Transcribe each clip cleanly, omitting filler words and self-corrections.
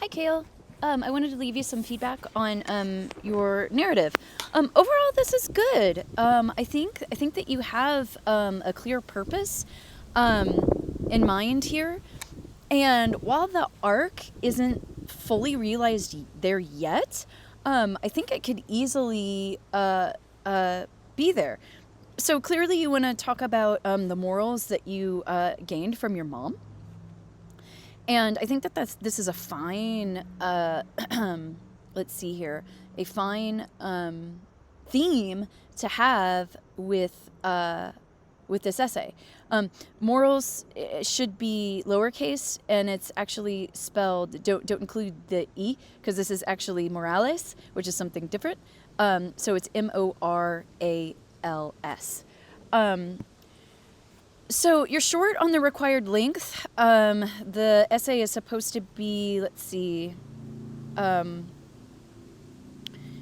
Hi, Kale. I wanted to leave you some feedback on your narrative. Overall, this is good. I think that you have a clear purpose in mind here, and while the arc isn't fully realized there yet, I think it could easily be there. So clearly, you want to talk about the morals that you gained from your mom. And I think that this is a fine, let's see here, a fine theme to have with this essay. Morals should be lowercase, and it's actually spelled. Don't include the e because this is actually morales, which is something different. So it's Morals. So you're short on the required length. The essay is supposed to be, let's see,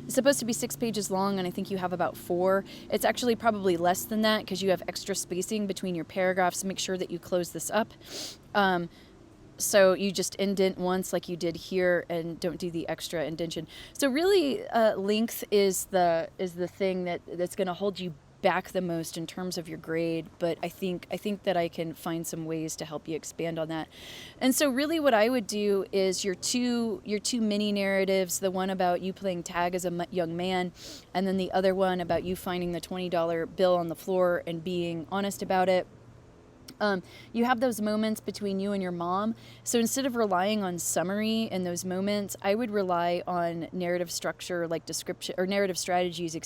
it's supposed to be 6 pages long, and I think you have about 4. It's actually probably less than that because you have extra spacing between your paragraphs. Make sure that you close this up. So you just indent once like you did here and don't do the extra indentation. So really length is the thing that's going to hold you back the most in terms of your grade, but I think that I can find some ways to help you expand on that. And so really what I would do is your two mini narratives, the one about you playing tag as a young man, and then the other one about you finding the $20 bill on the floor and being honest about it. You have those moments between you and your mom. So instead of relying on summary in those moments, I would rely on narrative structure like description, or narrative strategies,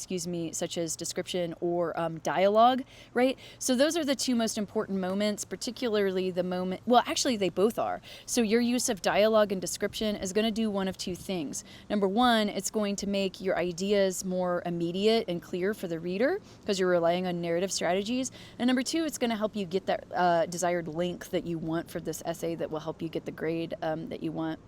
such as description or dialogue, right? So those are the 2 most important moments, particularly the moment, well, actually they both are. So your use of dialogue and description is going to do one of 2 things. Number 1, it's going to make your ideas more immediate and clear for the reader because you're relying on narrative strategies. And number 2, it's going to help you get that desired length that you want for this essay that will help you get the grade that you want.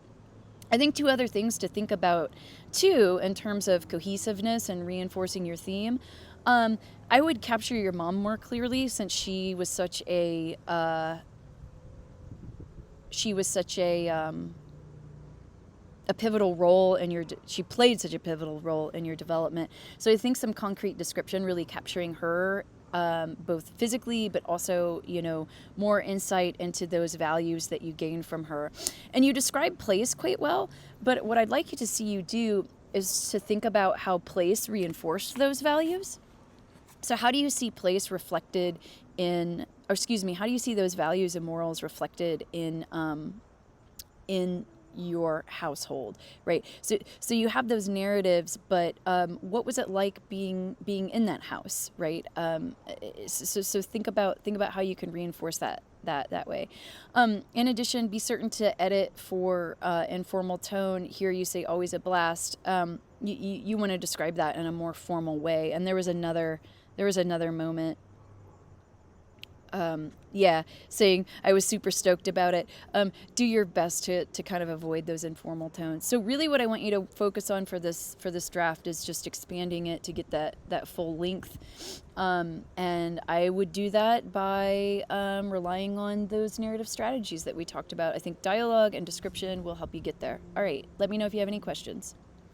I think 2 other things to think about too in terms of cohesiveness and reinforcing your theme. I would capture your mom more clearly since she was such a pivotal role in she played such a pivotal role in your development. So I think some concrete description really capturing her both physically, but also, more insight into those values that you gain from her. And you describe place quite well, but what I'd like you to see you do is to think about how place reinforced those values. So how do you see place reflected how do you see those values and morals reflected in your household, right? So you have those narratives, but what was it like being in that house, right? So think about how you can reinforce that way. In addition, be certain to edit for informal tone. Here you say always a blast. You want to describe that in a more formal way. And there was another moment. Saying I was super stoked about it. Do your best to kind of avoid those informal tones. So really what I want you to focus on for this draft is just expanding it to get that full length. And I would do that by relying on those narrative strategies that we talked about. I think dialogue and description will help you get there. All right, let me know if you have any questions.